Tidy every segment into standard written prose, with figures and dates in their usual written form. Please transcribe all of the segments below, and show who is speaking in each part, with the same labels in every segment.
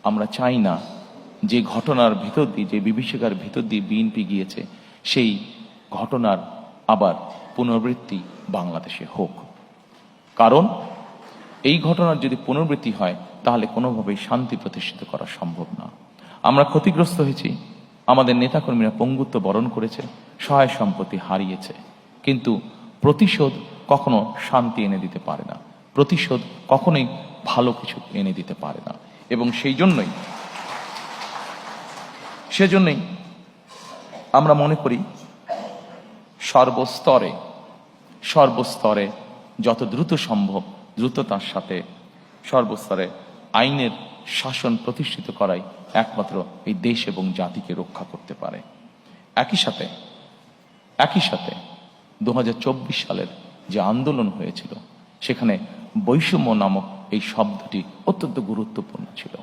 Speaker 1: আমরা চাই না যে ঘটনার ভিতর দিয়ে, যে বিভীষিকার ভিতর দিয়ে বিএনপি গিয়েছে, সেই ঘটনার আবার পুনরাবৃত্তি বাংলাদেশে হোক। কারণ এই ঘটনার যদি পুনরাবৃত্তি হয় তাহলে কোনোভাবেই শান্তি প্রতিষ্ঠিত করা সম্ভব না। আমরা ক্ষতিগ্রস্ত হয়েছি, আমাদের নেতাকর্মীরা পঙ্গুত্ব বরণ করেছে, সহায় সম্পত্তি হারিয়েছে, কিন্তু প্রতিশোধ কখনো শান্তি এনে দিতে পারে না, প্রতিশোধ কখনোই ভালো কিছু এনে দিতে পারে না। এবং সেজন্যই আমরা মনে করি সর্বস্তরে যত দ্রুত সম্ভব দ্রুততার সাথে সর্বস্তরে আইনের শাসন প্রতিষ্ঠিত করাই একমাত্র এই দেশ এবং জাতিকে রক্ষা করতে পারে। একই সাথে 2024 সালের যে আন্দোলন হয়েছিল, সেখানে বৈষম্য নামক এই শব্দটি অত্যন্ত গুরুত্বপূর্ণ ছিল।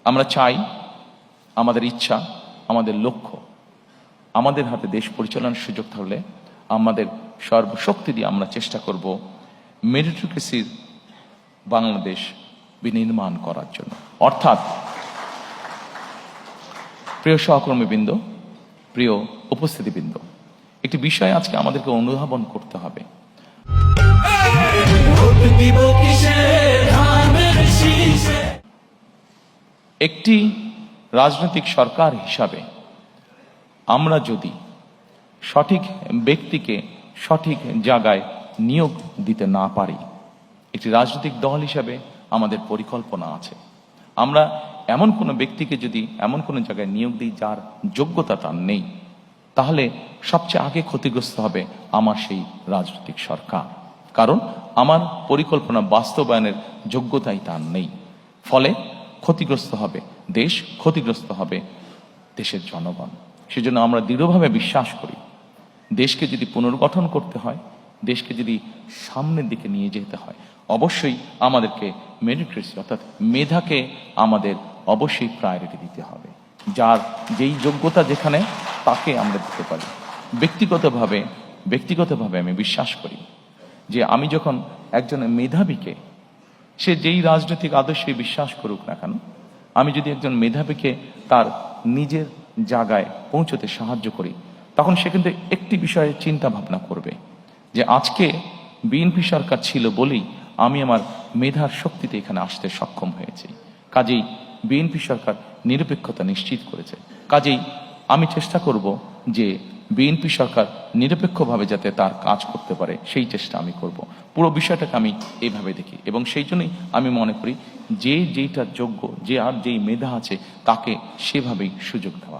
Speaker 1: আমরা চাই, আমাদের ইচ্ছা, আমাদের লক্ষ্য, আমাদের হাতে দেশ পরিচালনার সুযোগ থাকলে আমাদের সর্বশক্তি দিয়ে আমরা চেষ্টা করব মেরিটোক্রেসির বাংলাদেশ বিনির্মাণ করার জন্য। অর্থাৎ প্রিয় সহকর্মীবৃন্দ, প্রিয় উপস্থিতিবৃন্দ, একটি বিষয় আজকে আমাদেরকে অনুধাবন করতে হবে। একটি রাজনৈতিক সরকার হিসাবে আমরা যদি সঠিক ব্যক্তিকে সঠিক জায়গায় নিয়োগ দিতে না পারি, একটি রাজনৈতিক দল হিসাবে আমাদের পরিকল্পনা আছে, আমরা এমন কোনো ব্যক্তিকে যদি এমন কোনো জায়গায় নিয়োগ দিই যার যোগ্যতা তার নেই, তাহলে সবচেয়ে আগে ক্ষতিগ্রস্ত হবে আমার সেই রাজনৈতিক সরকার। কারণ আমার পরিকল্পনা বাস্তবায়নের যোগ্যতাই তার নেই। ফলে ক্ষতিগ্রস্ত হবে দেশ, ক্ষতিগ্রস্ত হবে দেশের জনগণ। সেজন্য আমরা দৃঢ়ভাবে বিশ্বাস করি, দেশকে যদি পুনর্গঠন করতে হয়, দেশকে যদি সামনের দিকে নিয়ে যেতে হয়, অবশ্যই আমাদেরকে মেরিটোক্রেসি অর্থাৎ মেধাকে আমাদের অবশ্যই প্রায়োরিটি দিতে হবে। যার যেই যোগ্যতা যেখানে, তাকে আমরা দিতে পারি। ব্যক্তিগতভাবে আমি বিশ্বাস করি যে আমি যখন একজন মেধাবীকে, সে যেই রাজনৈতিক আদর্শে বিশ্বাস করুক না কেন, আমি যদি একজন মেধাবীকে তার নিজের জায়গায় পৌঁছতে সাহায্য করি, তখন সে কিন্তু একটি বিষয়ে চিন্তা ভাবনা করবে যে আজকে বিএনপি সরকার ছিল বলেই আমি আমার মেধার শক্তিতে এখানে আসতে সক্ষম হয়েছি। কাজেই বিএনপি সরকার নিরপেক্ষতা নিশ্চিত করেছে। কাজেই আমি চেষ্টা করব যে বিএনপি সরকার নিরপেক্ষভাবে যাতে তার কাজ করতে পারে, সেই চেষ্টা আমি করব। পুরো বিষয়টাকে আমি এইভাবে দেখি এবং সেই জন্যই আমি মনে করি যে যেইটা যোগ্য, যে আর যেই মেধা আছে, তাকে সেভাবেই সুযোগ দেওয়া।